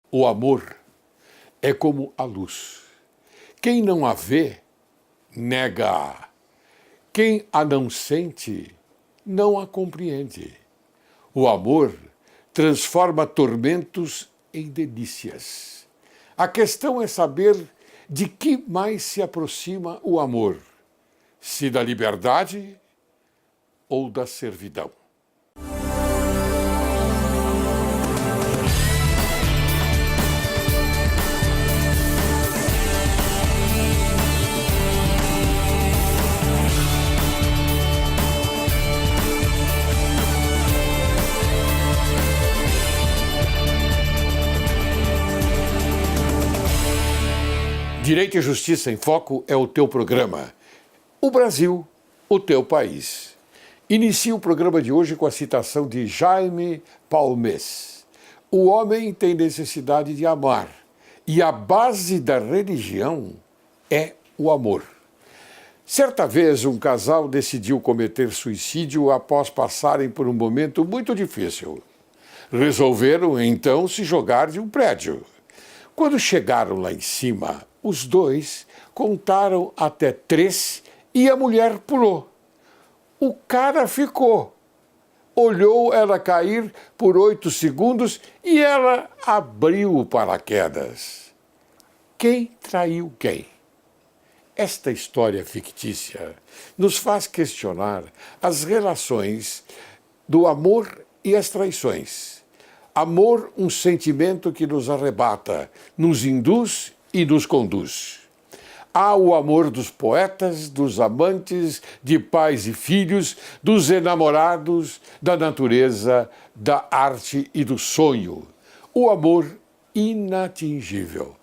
O amor é como a luz. Quem não a vê, nega-a. Quem a não sente, não a compreende. O amor transforma tormentos em delícias. A questão é saber de que mais se aproxima o amor, se da liberdade ou da servidão. Direito e Justiça em Foco é o teu programa. O Brasil, o teu país. Inicio o programa de hoje com a citação de Jaime Palmés. O homem tem necessidade de amar e a base da religião é o amor. Certa vez, um casal decidiu cometer suicídio após passarem por um momento muito difícil. Resolveram, então, se jogar de um prédio. Quando chegaram lá em cima, os dois contaram até 3 e a mulher pulou. O cara ficou. Olhou ela cair por 8 segundos e ela abriu o paraquedas. Quem traiu quem? Esta história fictícia nos faz questionar as relações do amor e as traições. Amor, um sentimento que nos arrebata, nos induz e nos conduz. Há o amor dos poetas, dos amantes, de pais e filhos, dos enamorados, da natureza, da arte e do sonho. O amor inatingível.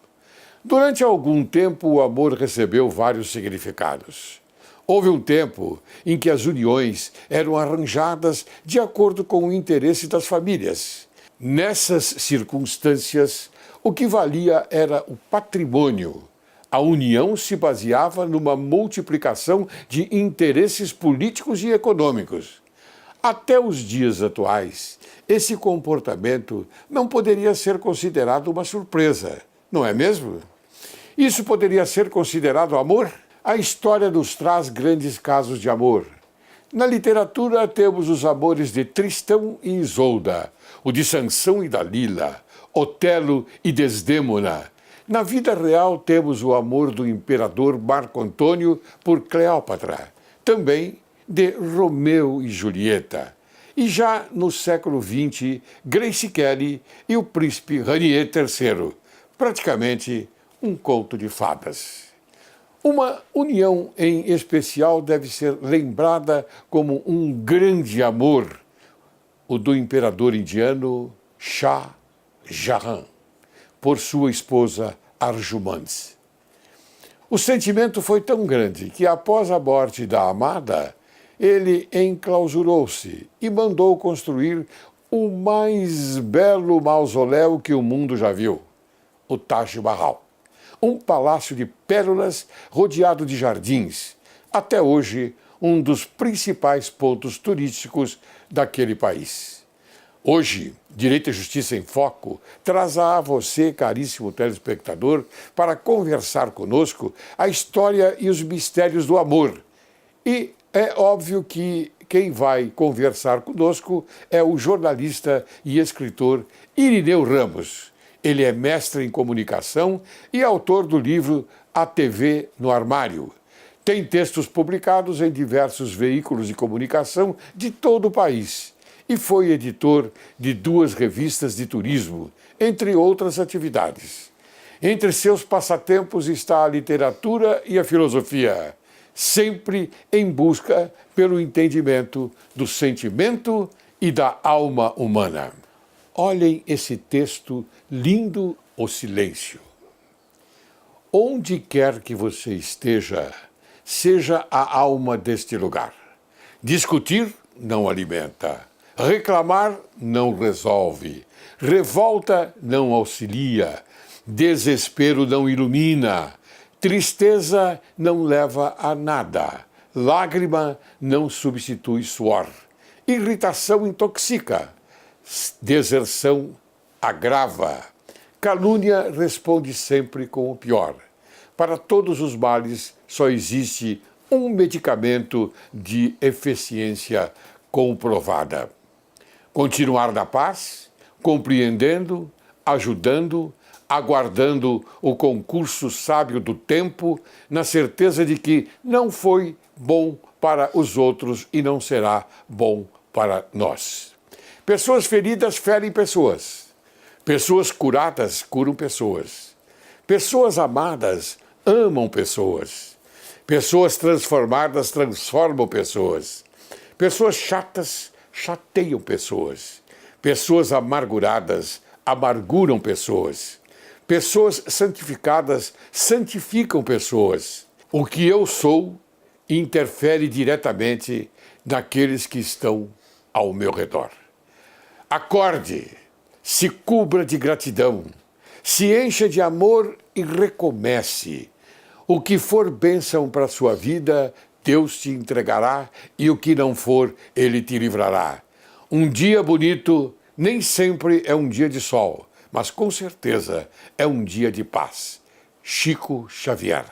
Durante algum tempo, o amor recebeu vários significados. Houve um tempo em que as uniões eram arranjadas de acordo com o interesse das famílias. Nessas circunstâncias, o que valia era o patrimônio. A união se baseava numa multiplicação de interesses políticos e econômicos. Até os dias atuais, esse comportamento não poderia ser considerado uma surpresa, não é mesmo? Isso poderia ser considerado amor? A história nos traz grandes casos de amor. Na literatura temos os amores de Tristão e Isolda, o de Sansão e Dalila, Otelo e Desdémona. Na vida real temos o amor do imperador Marco Antônio por Cleópatra, também de Romeu e Julieta. E já no século XX, Grace Kelly e o príncipe Rainier III, praticamente um conto de fadas. Uma união em especial deve ser lembrada como um grande amor, o do imperador indiano Shah Jahan, por sua esposa Arjumand. O sentimento foi tão grande que, após a morte da amada, ele enclausurou-se e mandou construir o mais belo mausoléu que o mundo já viu, o Taj Mahal. Um palácio de pérolas rodeado de jardins, até hoje um dos principais pontos turísticos daquele país. Hoje, Direito e Justiça em Foco traz a você, caríssimo telespectador, para conversar conosco a história e os mistérios do amor. E é óbvio que quem vai conversar conosco é o jornalista e escritor Irineu Ramos. Ele é mestre em comunicação e autor do livro A TV no Armário. Tem textos publicados em diversos veículos de comunicação de todo o país e foi editor de 2 revistas de turismo, entre outras atividades. Entre seus passatempos está a literatura e a filosofia, sempre em busca pelo entendimento do sentimento e da alma humana. Olhem esse texto lindo, O Silêncio. Onde quer que você esteja, seja a alma deste lugar. Discutir não alimenta. Reclamar não resolve. Revolta não auxilia. Desespero não ilumina. Tristeza não leva a nada. Lágrima não substitui suor. Irritação intoxica. Deserção agrava. calúnia responde sempre com o pior. Para todos os males só existe um medicamento de eficiência comprovada. Continuar na paz, compreendendo, ajudando, aguardando o concurso sábio do tempo, na certeza de que não foi bom para os outros e não será bom para nós. Pessoas feridas ferem pessoas. Pessoas curadas curam pessoas. Pessoas amadas amam pessoas. Pessoas transformadas transformam pessoas. Pessoas chatas chateiam pessoas. Pessoas amarguradas amarguram pessoas. Pessoas santificadas santificam pessoas. O que eu sou interfere diretamente naqueles que estão ao meu redor. Acorde, se cubra de gratidão, se encha de amor e recomece. O que for bênção para a sua vida, Deus te entregará, e o que não for, Ele te livrará. Um dia bonito nem sempre é um dia de sol, mas com certeza é um dia de paz. Chico Xavier.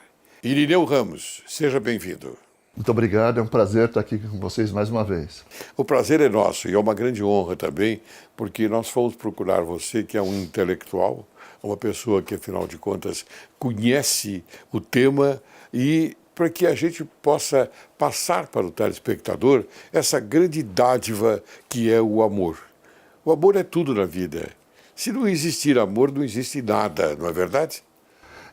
Irineu Ramos, seja bem-vindo. Muito obrigado, é um prazer estar aqui com vocês mais uma vez. O prazer é nosso e é uma grande honra também, porque nós fomos procurar você, que é um intelectual, uma pessoa que, afinal de contas, conhece o tema, e para que a gente possa passar para o telespectador essa grande dádiva que é o amor. O amor é tudo na vida. Se não existir amor, não existe nada, não é verdade?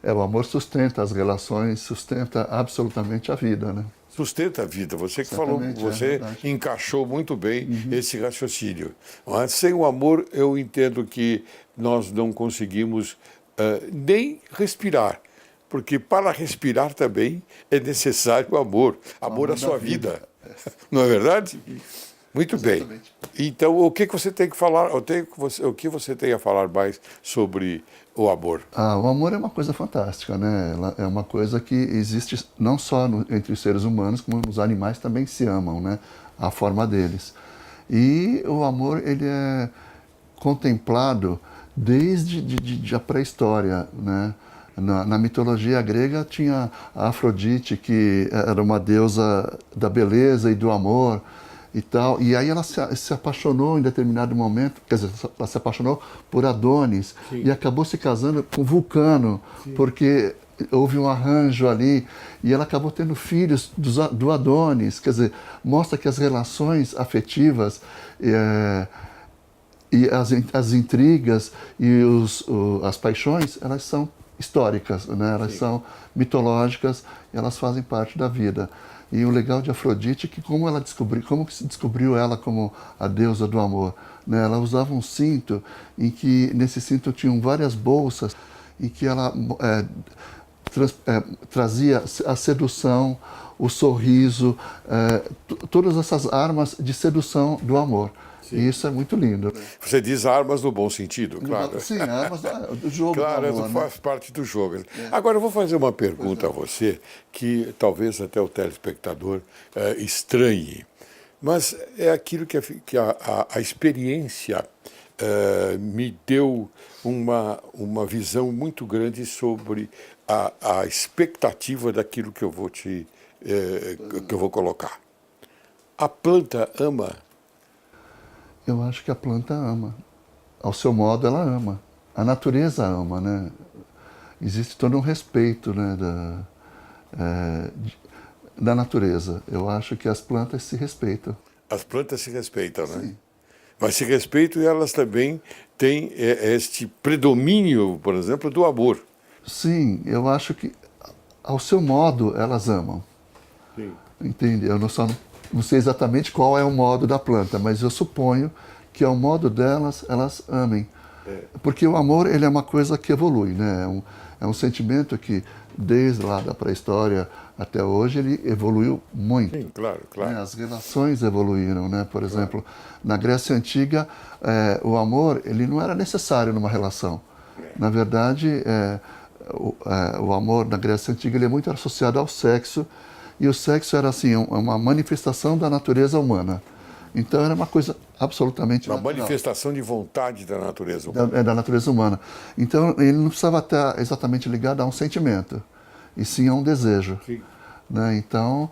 O amor sustenta as relações, sustenta absolutamente a vida, né? Sustenta a vida. Você que Exatamente, falou, você encaixou muito bem esse raciocínio. Mas sem o amor, eu entendo que nós não conseguimos nem respirar. Porque para respirar também é necessário o amor. Amor à sua vida. Não é verdade? Muito bem. Então, o que você tem que falar, o que você tem a falar mais sobre o amor? O amor é uma coisa fantástica, né? É uma coisa que existe não só entre os seres humanos, como os animais também se amam, né? A forma deles. E o amor, ele é contemplado desde a pré-história, né? Na mitologia grega tinha a Afrodite, que era uma deusa da beleza e do amor e tal. E aí ela se apaixonou em determinado momento, quer dizer, ela se apaixonou por Adonis. Sim. E acabou se casando com Vulcano. Sim. Porque houve um arranjo ali e ela acabou tendo filhos do Adonis. Quer dizer, mostra que as relações afetivas e as intrigas e as paixões, elas são históricas, né? Elas são mitológicas, elas fazem parte da vida. E o legal de Afrodite é que como se descobriu ela como a deusa do amor, né? Ela usava um cinto em que nesse cinto tinham várias bolsas em que ela trazia a sedução, o sorriso, todas essas armas de sedução do amor. Sim. E isso é muito lindo. Né? Você diz armas no bom sentido, claro. Sim, armas do jogo. Claro, do amor, faz parte do jogo. Agora, eu vou fazer uma pergunta a você, que talvez até o telespectador estranhe, mas é aquilo que a experiência me deu uma visão muito grande sobre a expectativa daquilo que eu vou que eu vou colocar. A planta ama. Eu acho que a planta ama. Ao seu modo, ela ama. A natureza ama, né? Existe todo um respeito, né, da natureza. Eu acho que as plantas se respeitam. As plantas se respeitam, né? Sim. Mas se respeitam e elas também têm este predomínio, por exemplo, do amor. Sim, eu acho que ao seu modo elas amam. Sim. Entende? Eu não sei exatamente qual é o modo da planta, mas eu suponho que ao modo delas, elas amem. Porque o amor, ele é uma coisa que evolui, né? É um sentimento que, desde lá da pré-história até hoje, ele evoluiu muito. Sim, claro, claro. As relações evoluíram, né? Por exemplo, na Grécia Antiga, o amor, ele não era necessário numa relação. Na verdade, o amor na Grécia Antiga, ele é muito associado ao sexo, e o sexo era assim, uma manifestação da natureza humana. Então era uma coisa absolutamente Uma natural. manifestação de vontade da natureza humana. Da natureza humana. Então ele não precisava estar exatamente ligado a um sentimento, e sim a um desejo. Sim. Né? Então,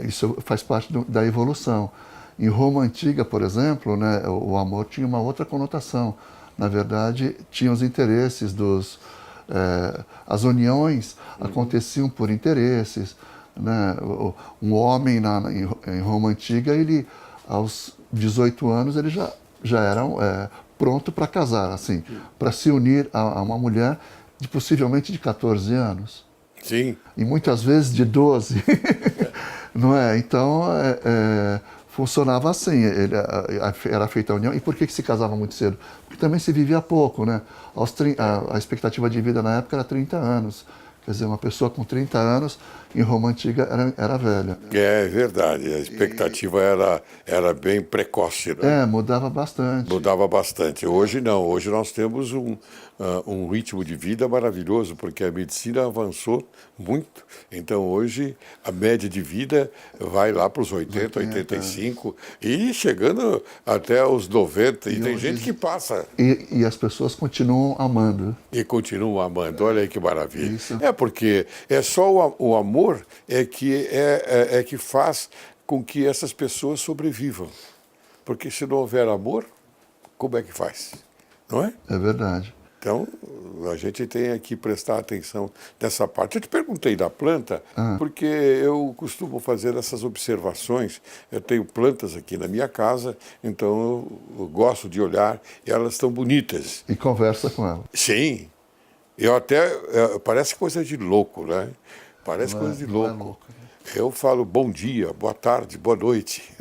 isso faz parte da evolução. Em Roma Antiga, por exemplo, né, o amor tinha uma outra conotação. Na verdade, tinha os interesses as uniões aconteciam por interesses. Né? Um homem em Roma Antiga, ele, aos 18 anos, ele já era pronto para casar, assim, para se unir a uma mulher possivelmente de 14 anos. Sim. E muitas vezes de 12. Não é? Então, funcionava assim, era feita a união. E por que se casava muito cedo? Porque também se vivia pouco, né? A expectativa de vida na época era 30 anos. Quer dizer, uma pessoa com 30 anos, em Roma Antiga, era velha. É verdade, a expectativa era bem precoce. Né? Mudava bastante. Mudava bastante. Hoje não, hoje nós temos um ritmo de vida maravilhoso, porque a medicina avançou muito. Então hoje a média de vida vai lá para os 80, 85 e chegando até os 90. E tem gente que passa. E as pessoas continuam amando. E continuam amando. Olha aí que maravilha. Isso. Porque é só o amor que faz com que essas pessoas sobrevivam. Porque se não houver amor, como é que faz? Não é? É verdade. Então, a gente tem que prestar atenção nessa parte. Eu te perguntei da planta, porque eu costumo fazer essas observações. Eu tenho plantas aqui na minha casa, então eu gosto de olhar e elas estão bonitas. E conversa com ela. Sim. Eu até... parece coisa de louco, né? Parece coisa de louco. Não é louco. Eu falo bom dia, boa tarde, boa noite.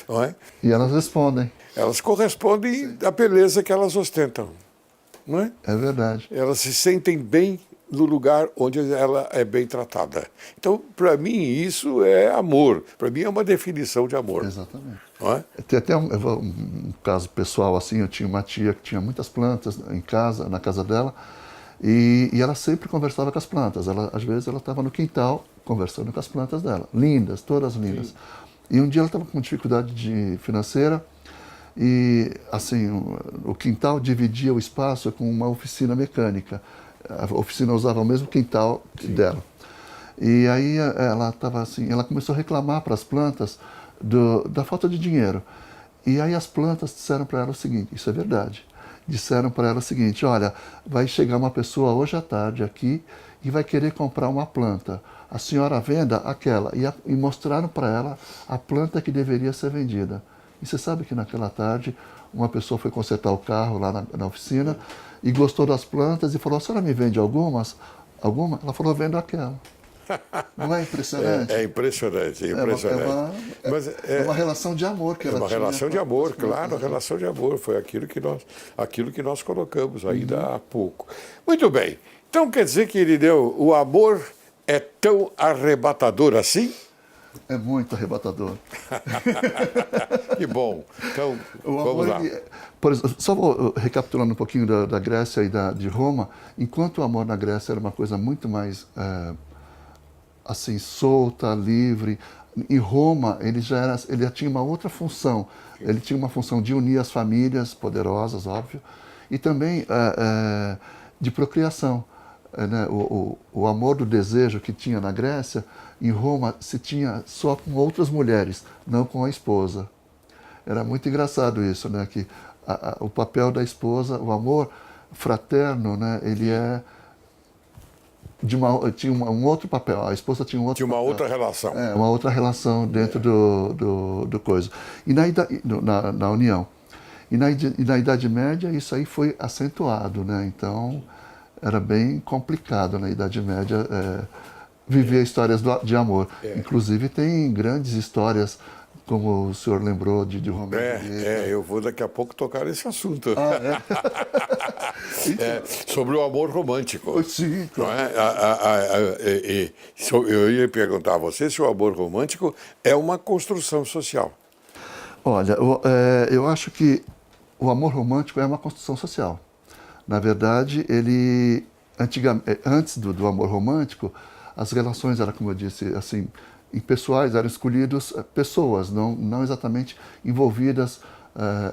Não é? E elas respondem. Elas correspondem à beleza que elas ostentam. Não é? É verdade. Elas se sentem bem no lugar onde ela é bem tratada. Então, para mim, isso é amor. Para mim, é uma definição de amor. Exatamente. Não é? Tem até um caso pessoal assim, eu tinha uma tia que tinha muitas plantas em casa, na casa dela, e ela sempre conversava com as plantas. Às vezes ela estava no quintal conversando com as plantas dela, lindas, todas lindas. Sim. E um dia ela estava com dificuldade financeira, e assim, o quintal dividia o espaço com uma oficina mecânica. A oficina usava o mesmo quintal dela. E aí ela estava assim, ela começou a reclamar para as plantas da falta de dinheiro. E aí as plantas disseram para ela o seguinte, isso é verdade, disseram para ela o seguinte, olha, vai chegar uma pessoa hoje à tarde aqui e vai querer comprar uma planta. A senhora venda aquela. E mostraram para ela a planta que deveria ser vendida. E você sabe que naquela tarde uma pessoa foi consertar o carro lá na oficina e gostou das plantas e falou, a senhora me vende algumas? Alguma? Ela falou, vendo aquela. Não é impressionante? É impressionante, é impressionante. É uma relação de amor que ela tinha. É uma relação de amor, claro, relação de amor. Foi aquilo que nós colocamos ainda há pouco. Muito bem. Então quer dizer que Irineu, o amor é tão arrebatador assim? É muito arrebatador. Que bom. Então, vamos lá. Por exemplo, só vou recapitulando um pouquinho da Grécia e de Roma. Enquanto o amor na Grécia era uma coisa muito mais assim, solta, livre, em Roma ele já tinha uma outra função. Ele tinha uma função de unir as famílias poderosas, óbvio, e também de procriação. Né? O amor do desejo que tinha na Grécia, em Roma se tinha só com outras mulheres, não com a esposa. Era muito engraçado isso, né? Que o papel da esposa, o amor fraterno, né? Ele tinha um outro papel. A esposa tinha um outro papel. Outra relação. Uma outra relação dentro do coisa. E na União. E na Idade Média isso aí foi acentuado, né? Então era bem complicado na Idade Média viver histórias de amor. Inclusive tem grandes histórias, como o senhor lembrou, de Romeu e Julieta. Eu vou daqui a pouco tocar nesse assunto. Então, sobre o amor romântico. Sim, claro. Eu ia perguntar a você se o amor romântico é uma construção social. Olha, eu acho que o amor romântico é uma construção social. Na verdade, antes do amor romântico, as relações eram, como eu disse, assim, impessoais, eram escolhidos pessoas, não exatamente envolvidas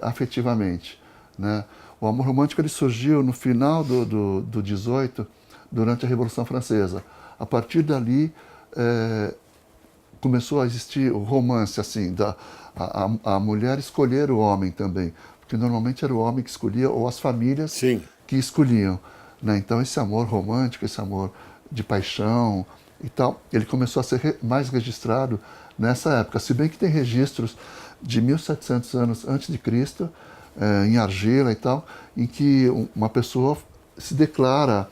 afetivamente, né? O amor romântico ele surgiu no final do 18, durante a Revolução Francesa. A partir dali, começou a existir o romance, assim, a mulher escolher o homem também, porque normalmente era o homem que escolhia ou as famílias Sim. que escolhiam, né? Então esse amor romântico, esse amor de paixão e tal, ele começou a ser mais registrado nessa época, se bem que tem registros de 1700 anos antes de Cristo, em argila e tal, em que uma pessoa se declara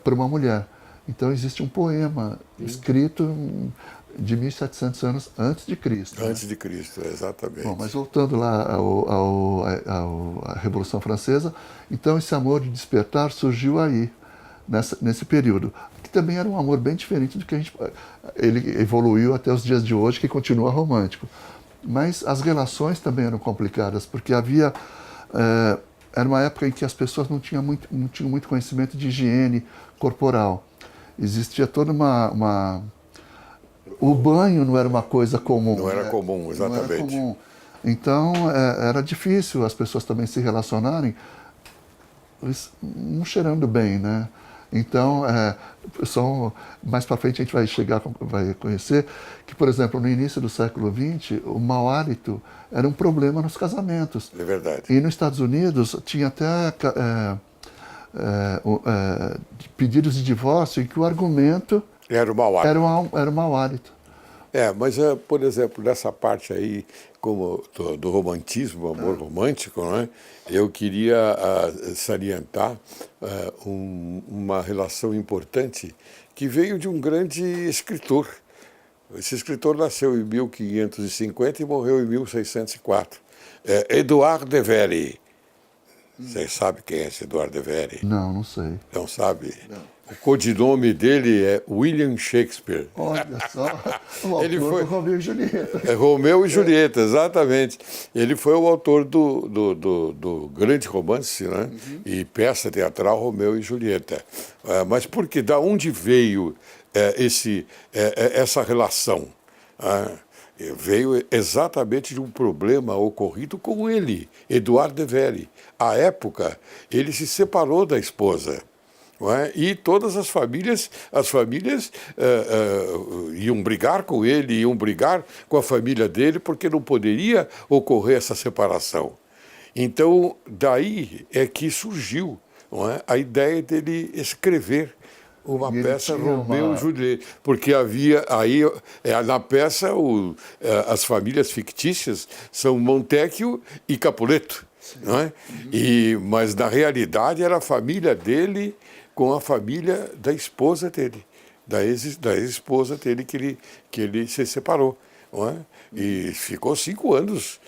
para uma mulher. Então existe um poema escrito de 1700 anos antes de Cristo. Antes de Cristo, exatamente. Bom, mas voltando lá à Revolução Francesa, então esse amor de despertar surgiu aí, nesse período, que também era um amor bem diferente do que ele evoluiu até os dias de hoje, que continua romântico. Mas as relações também eram complicadas, porque havia... era uma época em que as pessoas não tinham muito conhecimento de higiene corporal. Existia toda o banho não era uma coisa comum. Não era comum, exatamente. Não era comum. Então, era difícil as pessoas também se relacionarem não cheirando bem, né? Então, mais para frente a gente vai conhecer que, por exemplo, no início do século XX, o mau hálito era um problema nos casamentos. É verdade. E nos Estados Unidos tinha até pedidos de divórcio em que o argumento Era o mau hálito. era o mau hálito. Mas, por exemplo, nessa parte aí, como do romantismo, amor romântico, né, eu queria salientar uma relação importante que veio de um grande escritor. Esse escritor nasceu em 1550 e morreu em 1604. Edouard de Vere. Vocês sabem quem é esse Edouard de Vere? Não sei. Não sabe? Não. O codinome dele é William Shakespeare. Olha só, o autor do Romeu e Julieta. Romeu e Julieta, exatamente. Ele foi o autor do grande romance, né? E peça teatral Romeu e Julieta. Mas da onde veio essa relação? Veio exatamente de um problema ocorrido com ele, Edouard de Vere. À época, ele se separou da esposa. Não é? E todas as famílias iam brigar com ele, iam brigar com a família dele, porque não poderia ocorrer essa separação. Então, daí é que surgiu, não é, a ideia dele escrever uma peça Romeu e Julieta, porque havia aí, na peça, as famílias fictícias são Montecchio e Capuleto, não é? Mas, na realidade, era a família dele com a família da esposa dele, da ex-esposa dele que ele se separou. Não é? E ficou 5 anos,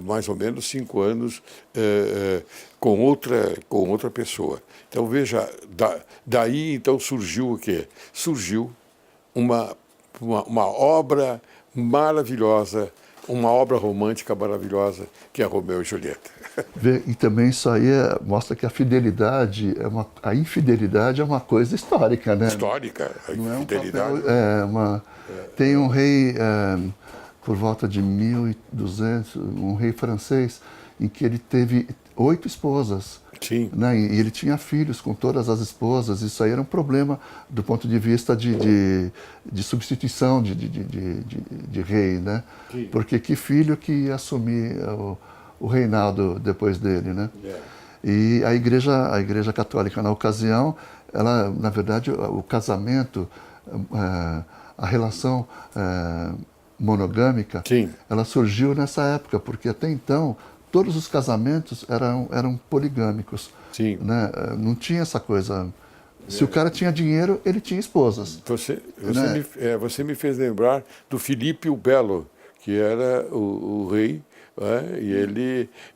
mais ou menos 5 anos, com outra pessoa. Então, veja, daí então surgiu o quê? Surgiu uma obra maravilhosa, uma obra romântica maravilhosa, que é Romeu e Julieta. E também isso aí mostra que a infidelidade é uma coisa histórica, né? Histórica, a infidelidade. Tem um rei, por volta de 1200, um rei francês, em que ele teve 8 esposas. Sim. Né? E ele tinha filhos com todas as esposas. Isso aí era um problema do ponto de vista de substituição de rei, né? Sim. Porque que filho que ia assumir o reinado depois dele, né? Yeah. E a igreja católica, na ocasião, ela, na verdade, o casamento, a relação monogâmica, Sim. ela surgiu nessa época, porque até então todos os casamentos eram poligâmicos. Sim. Né? Não tinha essa coisa. Se o cara tinha dinheiro, ele tinha esposas. Você me fez lembrar do Filipe o Belo, que era o rei, e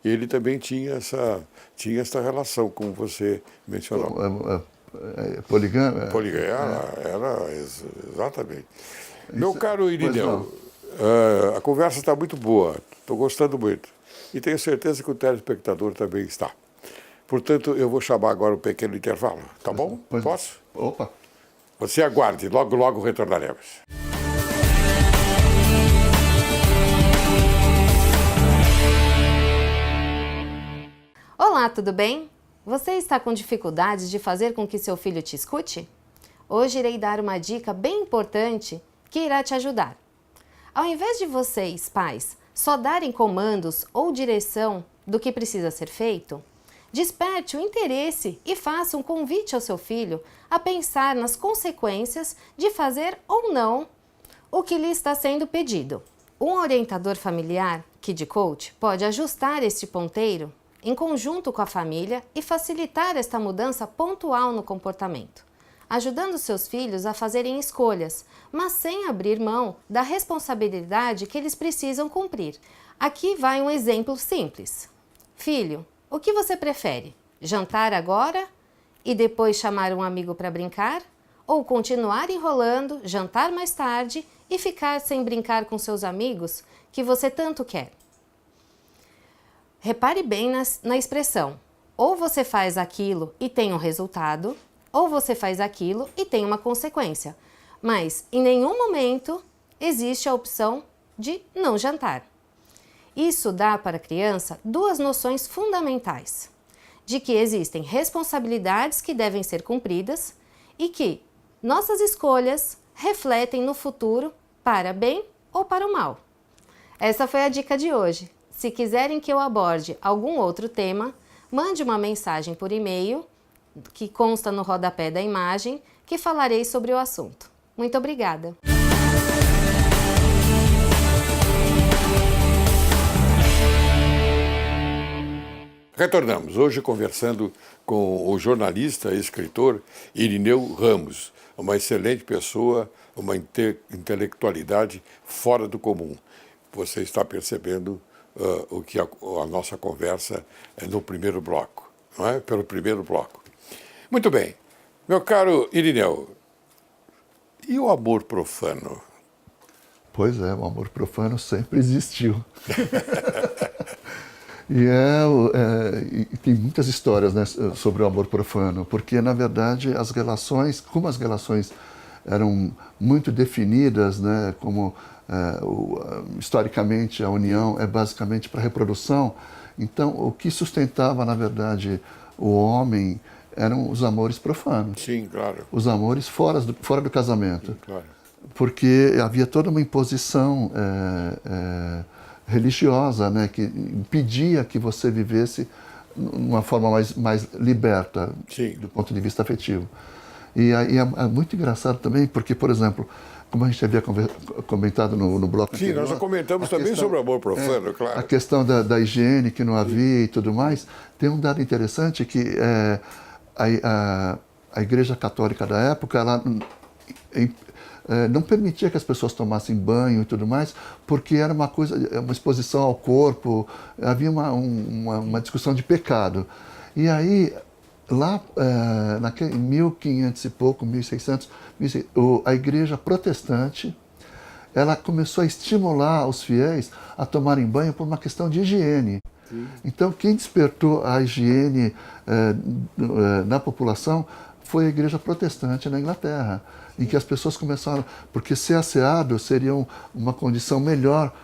ele também tinha essa relação, como você mencionou. Poligâmica? Era exatamente. Meu caro Irineu, a conversa está muito boa, estou gostando muito. E tenho certeza que o telespectador também está. Portanto, eu vou chamar agora um pequeno intervalo, tá bom? Posso? Opa! Você aguarde, logo, logo retornaremos. Olá, tudo bem? Você está com dificuldades de fazer com que seu filho te escute? Hoje irei dar uma dica bem importante que irá te ajudar. Ao invés de vocês, pais, só darem comandos ou direção do que precisa ser feito, desperte o interesse e faça um convite ao seu filho a pensar nas consequências de fazer ou não o que lhe está sendo pedido. Um orientador familiar, Kid Coach, pode ajustar este ponteiro em conjunto com a família e facilitar esta mudança pontual no comportamento, ajudando seus filhos a fazerem escolhas, mas sem abrir mão da responsabilidade que eles precisam cumprir. Aqui vai um exemplo simples. Filho, o que você prefere? Jantar agora e depois chamar um amigo para brincar? Ou continuar enrolando, jantar mais tarde e ficar sem brincar com seus amigos que você tanto quer? Repare bem na expressão. Ou você faz aquilo e tem um resultado, ou você faz aquilo e tem uma consequência. Mas em nenhum momento existe a opção de não jantar. Isso dá para a criança duas noções fundamentais: de que existem responsabilidades que devem ser cumpridas e que nossas escolhas refletem no futuro para bem ou para o mal. Essa foi a dica de hoje. Se quiserem que eu aborde algum outro tema, mande uma mensagem por e-mail, que consta no rodapé da imagem, que falarei sobre o assunto. Muito obrigada! Retornamos hoje conversando com o jornalista e escritor Irineu Ramos, uma excelente pessoa, uma intelectualidade fora do comum. Você está percebendo o que a nossa conversa é no primeiro bloco, não é? Pelo primeiro bloco. Muito bem. Meu caro Irineu, e o amor profano? Pois é, o amor profano sempre existiu. E tem muitas histórias, né, sobre o amor profano, porque, na verdade, como as relações eram muito definidas, né, como historicamente a união é basicamente para reprodução, então o que sustentava, na verdade, o homem eram os amores profanos. Sim, claro. Os amores fora do casamento. Sim, claro. Porque havia toda uma imposição religiosa, né, que impedia que você vivesse de uma forma mais liberta, Sim, do ponto de vista afetivo. E aí é muito engraçado também, porque, por exemplo, como a gente havia comentado no bloco sim, anterior, nós já comentamos também sobre o amor profano, claro. a questão da higiene que não havia e tudo mais, tem um dado interessante que a Igreja Católica da época, ela não permitia que as pessoas tomassem banho e tudo mais, porque era uma exposição ao corpo, havia uma discussão de pecado. E aí, lá em 1500 e pouco, 1600, a Igreja Protestante, ela começou a estimular os fiéis a tomarem banho por uma questão de higiene. Sim. Então, quem despertou a higiene na população foi a Igreja Protestante na Inglaterra, em que as pessoas começaram, porque ser asseado seria uma condição melhor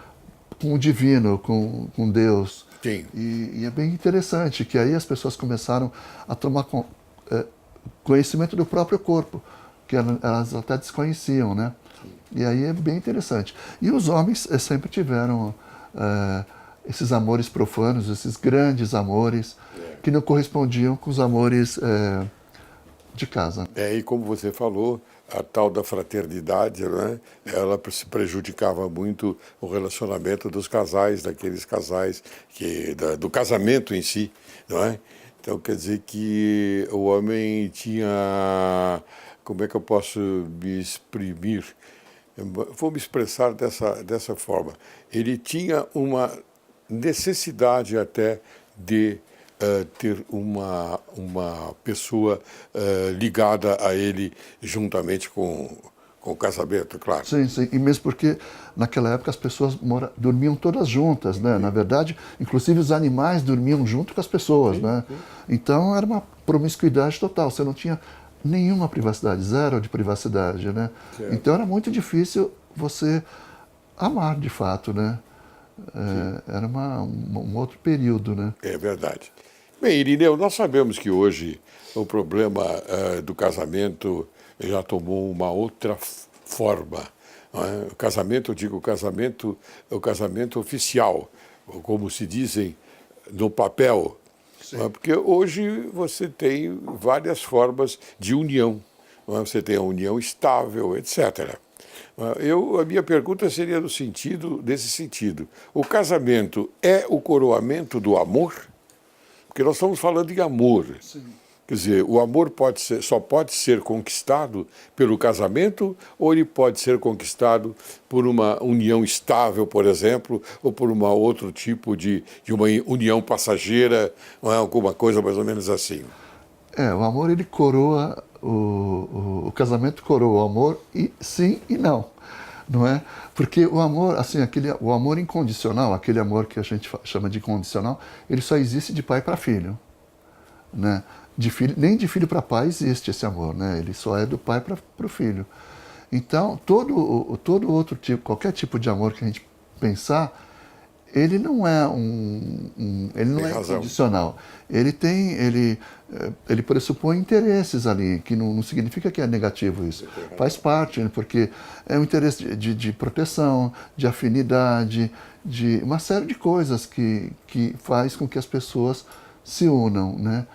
com o divino, com Deus. Sim. E é bem interessante que aí as pessoas começaram a tomar conhecimento do próprio corpo, que elas até desconheciam, né? E aí é bem interessante. E os homens sempre tiveram esses amores profanos, esses grandes amores, que não correspondiam com os amores de casa. E como você falou, a tal da fraternidade, né, ela se prejudicava muito o relacionamento dos casais, daqueles casais, do casamento em si, não é? Então, quer dizer que o homem tinha... Como é que eu posso me exprimir? Vou me expressar dessa forma. Ele tinha uma necessidade até de ter uma pessoa ligada a ele juntamente com o casamento, claro. Sim, sim. E mesmo porque naquela época as pessoas dormiam todas juntas, né? Na verdade, inclusive os animais dormiam junto com as pessoas, sim, né? Sim. Então era uma promiscuidade total. Você não tinha nenhuma privacidade, zero de privacidade, né? Certo. Então era muito difícil você amar de fato, né? Era um outro período, né? É verdade. Bem, Irineu, nós sabemos que hoje o problema do casamento já tomou uma outra forma. Não é? O casamento, eu digo o casamento oficial, como se dizem no papel. Não é? Porque hoje você tem várias formas de união. Não é? Você tem a união estável, etc. A minha pergunta seria nesse sentido. O casamento é o coroamento do amor? Porque nós estamos falando em amor. Sim. Quer dizer, o amor só pode ser conquistado pelo casamento ou ele pode ser conquistado por uma união estável, por exemplo, ou por outro tipo de uma união passageira, não é? Alguma coisa mais ou menos assim. O amor ele coroa, o casamento coroa o amor e sim e não, não é? Porque o amor, assim, o amor incondicional, aquele amor que a gente chama de incondicional, ele só existe de pai para filho, né? Nem de filho para pai existe esse amor, né? Ele só é do pai para o filho. Então, todo outro tipo, qualquer tipo de amor que a gente pensar, ele não é ele não é incondicional. Ele pressupõe interesses ali, que não significa que é negativo isso. Faz parte, né? Porque é um interesse de proteção, de afinidade, de uma série de coisas que faz com que as pessoas se unam, né?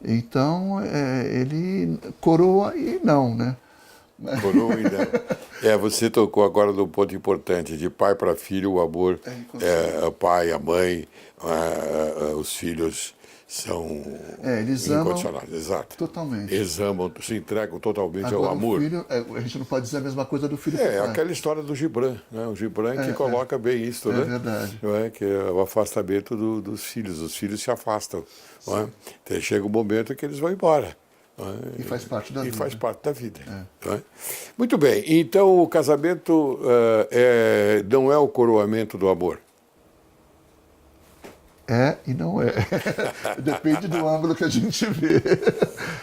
Então, ele coroa e não, né? Coroa e não. Você tocou agora num ponto importante, de pai para filho, o amor, o pai, a mãe, os filhos são eles incondicionais. amam, Exato. totalmente. Eles amam, se entregam totalmente Agora, ao amor. O filho, a gente não pode dizer a mesma coisa do filho. Aquela história do Gibran, né? O Gibran que coloca bem isso, né? É verdade. Não é? Que é o afastamento dos filhos. Os filhos se afastam. Não é? Então, chega um momento que eles vão embora. E faz parte da vida. E faz parte da vida. Não é? Muito bem. Então, o casamento não é o coroamento do amor. É e não é. Depende do ângulo que a gente vê.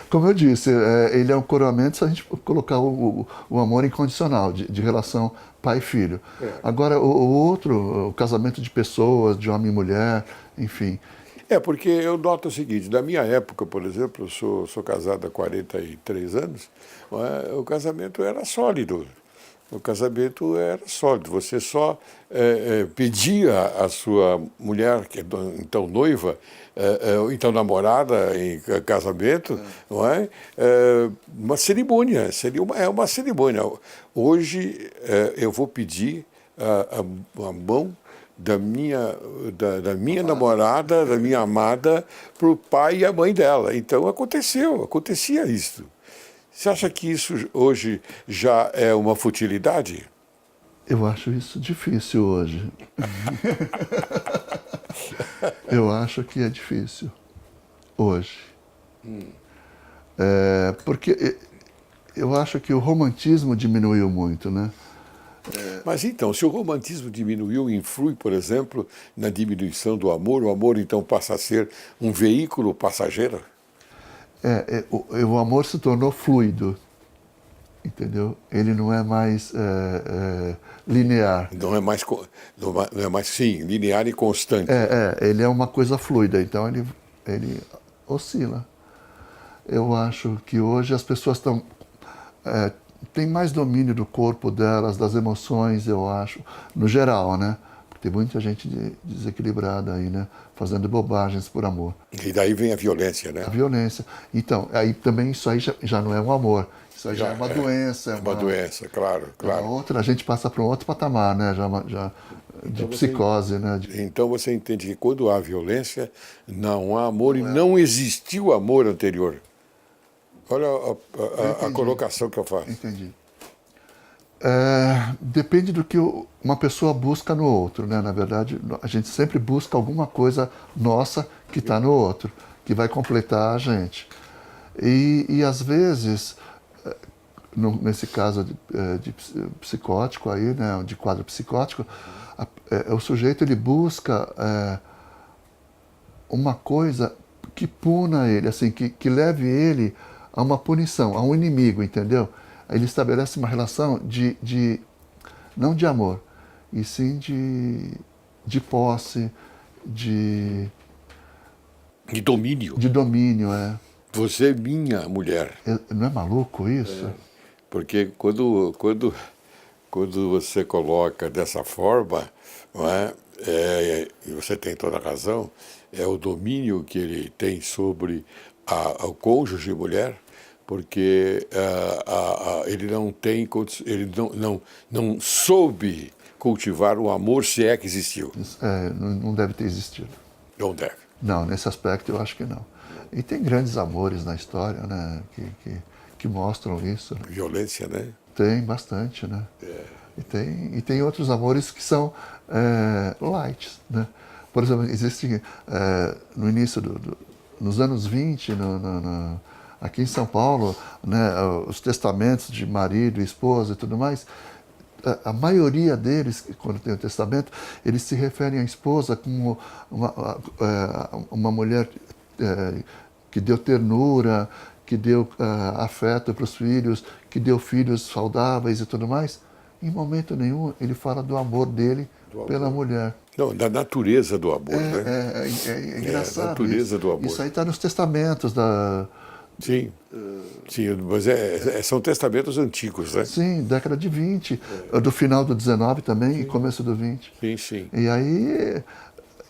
Como eu disse, ele é um coroamento se a gente colocar o amor incondicional, de relação pai e filho. Agora, o casamento de pessoas, de homem e mulher, enfim. Porque eu noto o seguinte, na minha época, por exemplo, eu sou casado há 43 anos, o casamento era sólido. O casamento era sólido. Você só pedia à sua mulher, que é então noiva, então namorada em casamento, não é? Uma cerimônia. É uma cerimônia. Hoje eu vou pedir a mão da minha namorada, da minha amada, para o pai e a mãe dela. Então acontecia isso. Você acha que isso hoje já é uma futilidade? Eu acho isso difícil hoje. Eu acho que é difícil hoje. Porque eu acho que o romantismo diminuiu muito, né? Mas então, se o romantismo diminuiu, influi, por exemplo, na diminuição do amor, o amor então passa a ser um veículo passageiro? O amor se tornou fluido, entendeu? Ele não é mais linear. Não é mais, sim, linear e constante. Ele é uma coisa fluida, então ele oscila. Eu acho que hoje as pessoas têm mais domínio do corpo delas, das emoções, eu acho, no geral, né? Tem muita gente desequilibrada aí, né? Fazendo bobagens por amor. E daí vem a violência, né? A violência. Então, aí também isso aí já não é um amor. Isso aí já é uma doença. É uma doença, claro. A gente passa para um outro patamar, né? De psicose, né? Então você entende que quando há violência, não há amor e não existiu amor anterior. Olha a colocação que eu faço. Entendi. Depende do que uma pessoa busca no outro, né? Na verdade, a gente sempre busca alguma coisa nossa que está no outro, que vai completar a gente. E às vezes, nesse caso de psicótico aí, né? De quadro psicótico, o sujeito ele busca uma coisa que puna ele, assim, que leve ele a uma punição, a um inimigo, entendeu? Ele estabelece uma relação não de amor, e sim de posse, De domínio. de domínio. É. Você é minha mulher. Não é maluco isso? Porque quando você coloca dessa forma, não é? E você tem toda a razão, é o domínio que ele tem sobre o cônjuge mulher, porque ele não tem, ele não soube cultivar o amor, se é que existiu. Não deve ter existido. Não deve. Não, nesse aspecto eu acho que não. E tem grandes amores na história, né, que mostram isso. Violência, né? Tem bastante, né? E tem outros amores que são light, né? Por exemplo, existe no início nos anos 20, aqui em São Paulo, né, os testamentos de marido e esposa e tudo mais, a maioria deles, quando tem o testamento, eles se referem à esposa como uma mulher que deu ternura, que deu afeto para os filhos, que deu filhos saudáveis e tudo mais. Em momento nenhum ele fala do amor dele pela mulher. Não, da natureza do amor, né? É engraçado. A natureza isso. do amor. Isso aí está nos testamentos da... Sim, mas são testamentos antigos, né? Sim, década de 20, do final do 19 também e começo do 20. Sim, sim. E aí,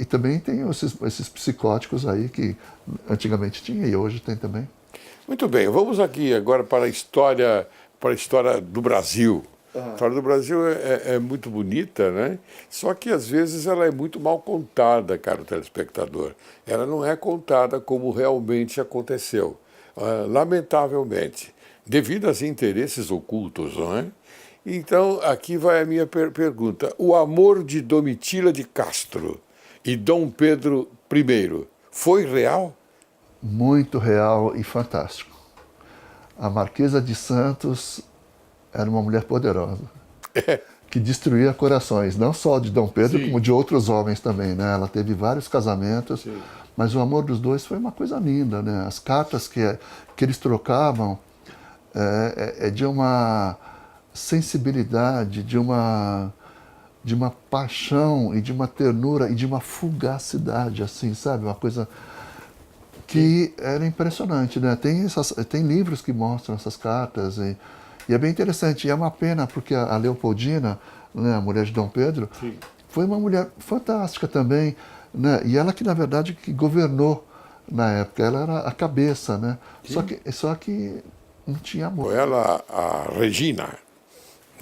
e também tem esses psicóticos aí que antigamente tinha e hoje tem também. Muito bem, vamos aqui agora para a história do Brasil. A história do Brasil é muito bonita, né? Só que às vezes ela é muito mal contada, caro telespectador. Ela não é contada como realmente aconteceu. Lamentavelmente, devido aos interesses ocultos, não é? Então, aqui vai a minha pergunta. O amor de Domitila de Castro e Dom Pedro I foi real? Muito real e fantástico. A Marquesa de Santos era uma mulher poderosa, que destruía corações, não só de Dom Pedro, Sim. como de outros homens também, né? Ela teve vários casamentos, sim, mas o amor dos dois foi uma coisa linda, né? As cartas que eles trocavam de uma sensibilidade, de uma paixão e de uma ternura e de uma fugacidade, assim, sabe? Uma coisa que era impressionante, né? Tem livros que mostram essas cartas e é bem interessante. E é uma pena porque a Leopoldina, né, a mulher de Dom Pedro, sim, foi uma mulher fantástica também, né? E ela que na verdade que governou na época, ela era a cabeça, né? Só que não tinha amor. Foi ela a Regina,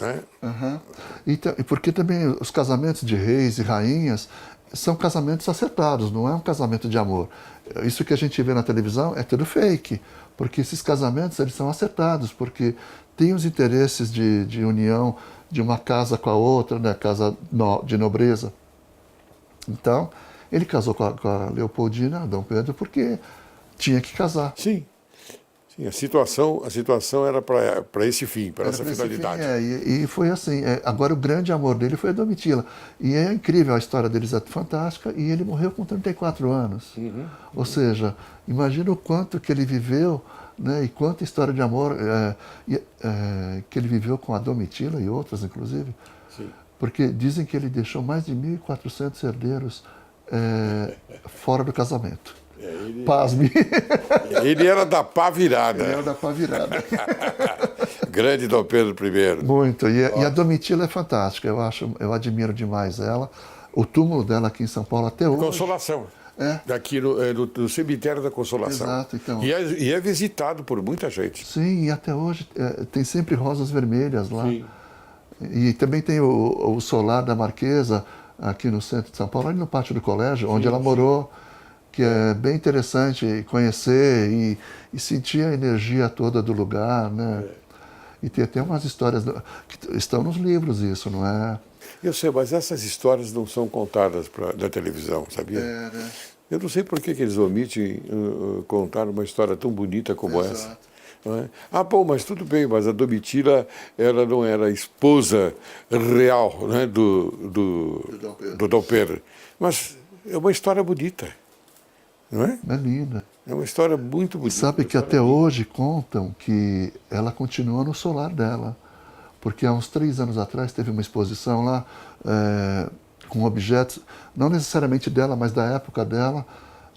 né? Uhum. E porque também os casamentos de reis e rainhas são casamentos acertados, não é um casamento de amor. Isso que a gente vê na televisão é tudo fake, porque esses casamentos eles são acertados, porque tem os interesses de união de uma casa com a outra, né, casa de nobreza. Então, ele casou com a Leopoldina, Dom Pedro, porque tinha que casar. Sim. Sim, a situação era para esse fim, para essa finalidade. E foi assim. Agora, o grande amor dele foi a Domitila. E é incrível, a história deles é fantástica, e ele morreu com 34 anos. Ou seja, imagina o quanto que ele viveu, né, e quanta história de amor que ele viveu com a Domitila e outras, inclusive. Sim. Porque dizem que ele deixou mais de 1.400 herdeiros fora do casamento. Pasme. Ele era da pá virada. Ele era da pá virada. Grande Dom Pedro I. Muito. E a Domitila é fantástica. Eu admiro demais ela. O túmulo dela aqui em São Paulo até hoje. Consolação. Daqui no cemitério da Consolação. Exato, então. E é visitado por muita gente. Sim, e até hoje tem sempre rosas vermelhas lá. Sim. E também tem o solar da Marquesa aqui no centro de São Paulo, ali no pátio do colégio, onde ela morou, que é bem interessante conhecer e sentir a energia toda do lugar, né? E tem até umas histórias que estão nos livros, isso, não é? Eu sei, mas essas histórias não são contadas na televisão, sabia? Né? Eu não sei por que eles omitem contar uma história tão bonita como essa. Não é? Bom, mas tudo bem, mas a Domitila, ela não era a esposa real, né, do Dom Pedro. Mas é uma história bonita, não é? É linda. É uma história muito bonita. Sabe que até hoje contam que ela continua no solar dela. Porque há uns 3 anos atrás teve uma exposição lá com objetos, não necessariamente dela, mas da época dela,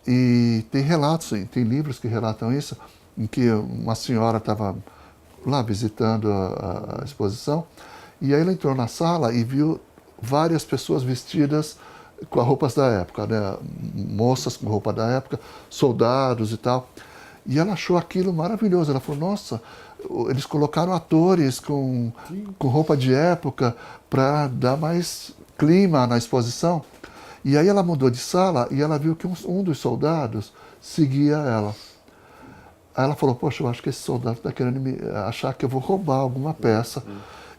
E tem relatos, tem livros que relatam isso, em que uma senhora estava lá visitando a exposição, e aí ela entrou na sala e viu várias pessoas vestidas com as roupas da época, né? Moças com roupa da época, soldados e tal. E ela achou aquilo maravilhoso. Ela falou, nossa, eles colocaram atores com roupa de época para dar mais clima na exposição. E aí ela mudou de sala e ela viu que um dos soldados seguia ela. Aí ela falou, poxa, eu acho que esse soldado está querendo achar que eu vou roubar alguma peça.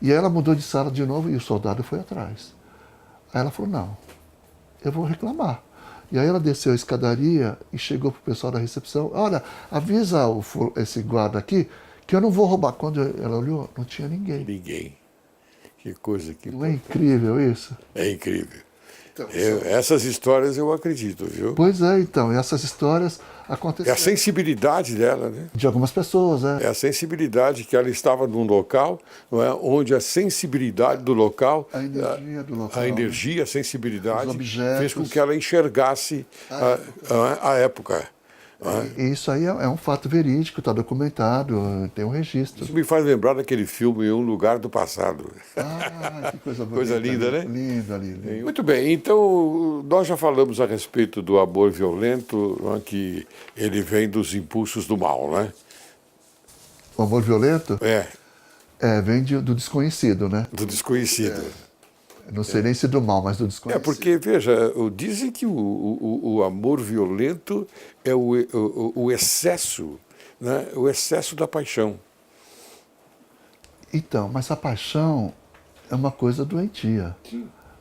E aí ela mudou de sala de novo e o soldado foi atrás. Aí ela falou, não, eu vou reclamar. E aí ela desceu a escadaria e chegou para o pessoal da recepção, olha, avisa esse guarda aqui que eu não vou roubar. Quando ela olhou, não tinha ninguém. Ninguém. Que coisa que... Não é incrível isso? É incrível. Essas histórias eu acredito, viu? Pois é, então, e essas histórias É aconteceram. a sensibilidade dela, né? De algumas pessoas, É a sensibilidade que ela estava num local, não é? Onde a sensibilidade do local, A energia do local, a energia, a sensibilidade, os objetos. fez com que ela enxergasse a época. E isso aí é um fato verídico, está documentado, tem um registro. Isso me faz lembrar daquele filme Um Lugar do Passado. Ah, que coisa bonita. Coisa linda, né? Linda, linda. Muito bem, então nós já falamos a respeito do amor violento, não é? Que ele vem dos impulsos do mal, né? O amor violento Vem do desconhecido, né? do desconhecido. Não sei nem se do mal, mas do desconhecido. Porque, veja, dizem que o amor violento é o excesso, né? O excesso da paixão. Então, mas a paixão é uma coisa doentia.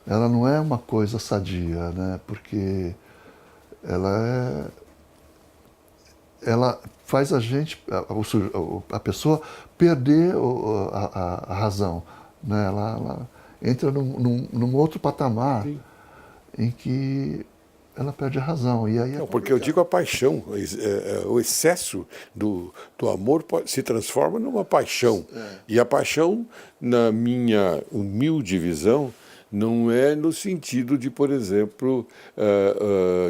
Ela não é uma coisa sadia, né? Porque ela faz a gente, a pessoa, perder a razão, né? Ela entra num outro patamar em que ela perde a razão. E aí Não, porque eu digo a paixão, o excesso do amor se transforma numa paixão. E a paixão, na minha humilde visão, não é no sentido de, por exemplo,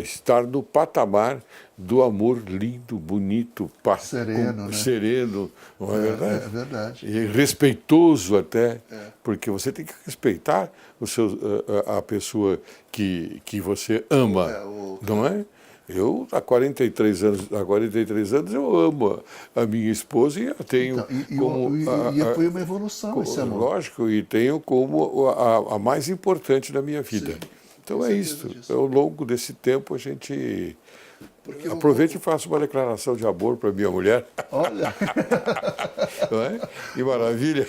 estar no patamar do amor lindo, bonito, sereno, né? Sereno, não é verdade? É verdade. E respeitoso até, porque você tem que respeitar a pessoa que você ama, não é? Eu, há 43 anos, eu amo a minha esposa e a tenho e foi uma evolução esse amor. Lógico, e tenho como a mais importante da minha vida. Então é isso. Ao longo desse tempo a gente... Aproveite e faça uma declaração de amor para minha mulher. Olha! Não é? Que maravilha!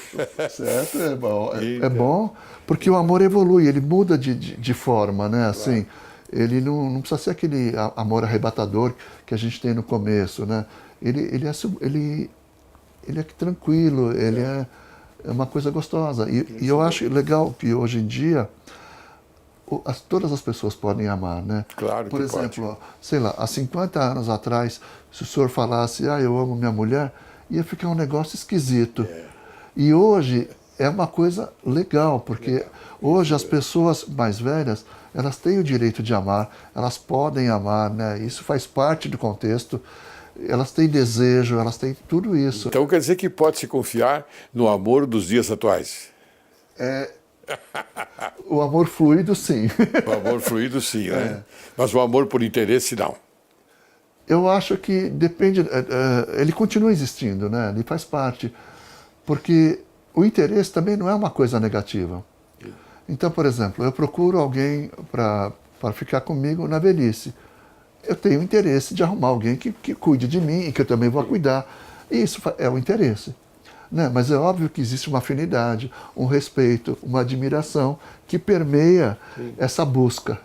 Certo, é bom. É bom porque o amor evolui, ele muda de forma, né? Assim, ele não precisa ser aquele amor arrebatador que a gente tem no começo, né? Ele é tranquilo, ele é uma coisa gostosa. E eu acho legal que hoje em dia todas as pessoas podem amar, né? Claro que Por exemplo, sei lá, há 50 anos atrás, se o senhor falasse, eu amo minha mulher, ia ficar um negócio esquisito. E hoje é uma coisa legal, porque hoje as pessoas mais velhas, elas têm o direito de amar, elas podem amar, né? Isso faz parte do contexto. Elas têm desejo, elas têm tudo isso. Então quer dizer que pode-se confiar no amor dos dias atuais? O amor fluido, sim. O amor fluido, sim, né? Mas o amor por interesse, não. Eu acho que depende... ele continua existindo, né? Ele faz parte. Porque o interesse também não é uma coisa negativa. Então, por exemplo, eu procuro alguém para ficar comigo na velhice. Eu tenho interesse de arrumar alguém que cuide de mim e que eu também vou cuidar. E isso é o interesse. Né? Mas é óbvio que existe uma afinidade, um respeito, uma admiração que permeia essa busca.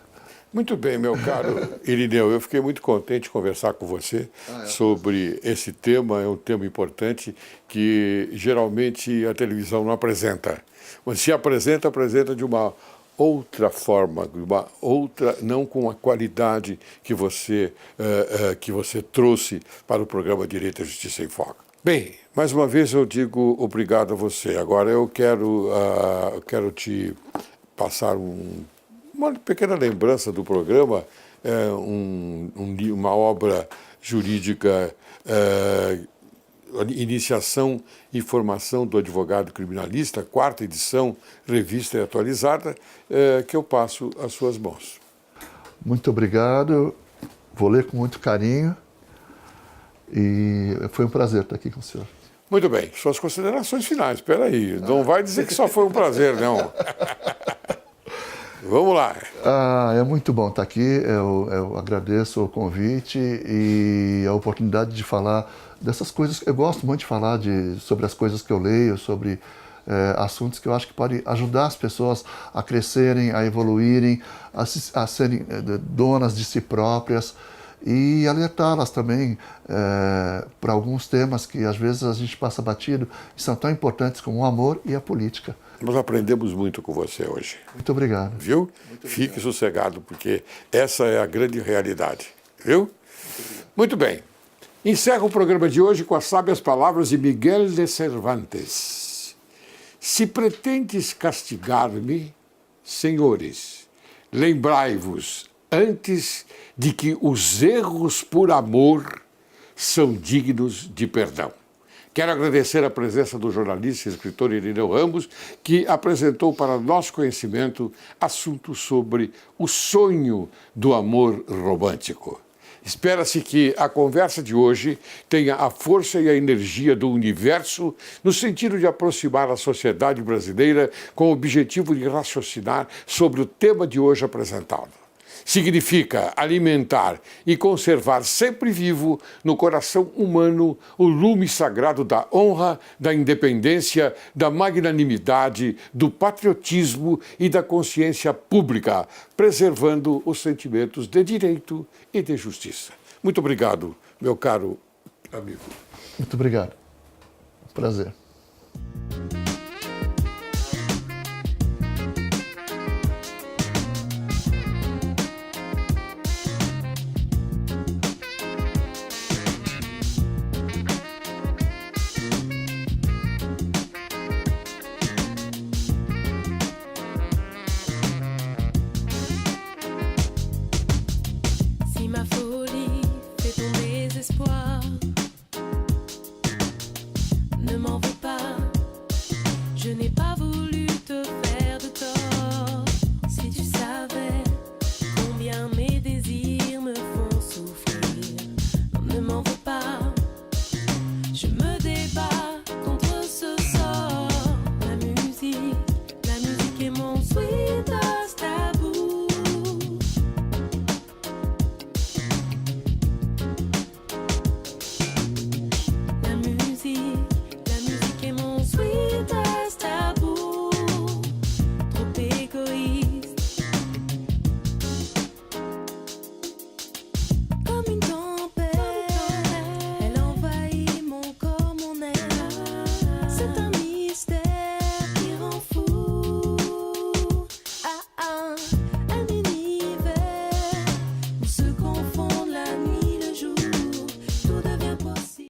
Muito bem, meu caro Irineu, eu fiquei muito contente de conversar com você sobre esse tema. É um tema importante que geralmente a televisão não apresenta. Mas se apresenta de uma outra forma, não com a qualidade que você trouxe para o programa Direito e Justiça em Foco. Bem, mais uma vez eu digo obrigado a você. Agora eu quero te passar uma pequena lembrança do programa uma obra jurídica, Iniciação e Formação do Advogado Criminalista, 4ª edição, revista e atualizada, que eu passo às suas mãos. Muito obrigado, vou ler com muito carinho e foi um prazer estar aqui com o senhor. Muito bem, suas considerações finais, espera aí, não vai dizer que só foi um prazer, não. Vamos lá. É muito bom estar aqui, eu agradeço o convite e a oportunidade de falar dessas coisas. Eu gosto muito de falar sobre as coisas que eu leio, sobre assuntos que eu acho que podem ajudar as pessoas a crescerem, a evoluírem, a serem donas de si próprias e alertá-las também para alguns temas que às vezes a gente passa batido e são tão importantes como o amor e a política. Nós aprendemos muito com você hoje. Muito obrigado. Viu? Fique sossegado, porque essa é a grande realidade. Viu? Muito bem. Encerro o programa de hoje com as sábias palavras de Miguel de Cervantes. Se pretendes castigar-me, senhores, lembrai-vos antes de que os erros por amor são dignos de perdão. Quero agradecer a presença do jornalista e escritor Irineu Ramos, que apresentou para nosso conhecimento assuntos sobre o sonho do amor romântico. Espera-se que a conversa de hoje tenha a força e a energia do universo no sentido de aproximar a sociedade brasileira com o objetivo de raciocinar sobre o tema de hoje apresentado. Significa alimentar e conservar sempre vivo no coração humano o lume sagrado da honra, da independência, da magnanimidade, do patriotismo e da consciência pública, preservando os sentimentos de direito e de justiça. Muito obrigado, meu caro amigo. Muito obrigado. Prazer. Ma folie fait ton désespoir. Ne m'en veux pas, je n'ai pas voulu te faire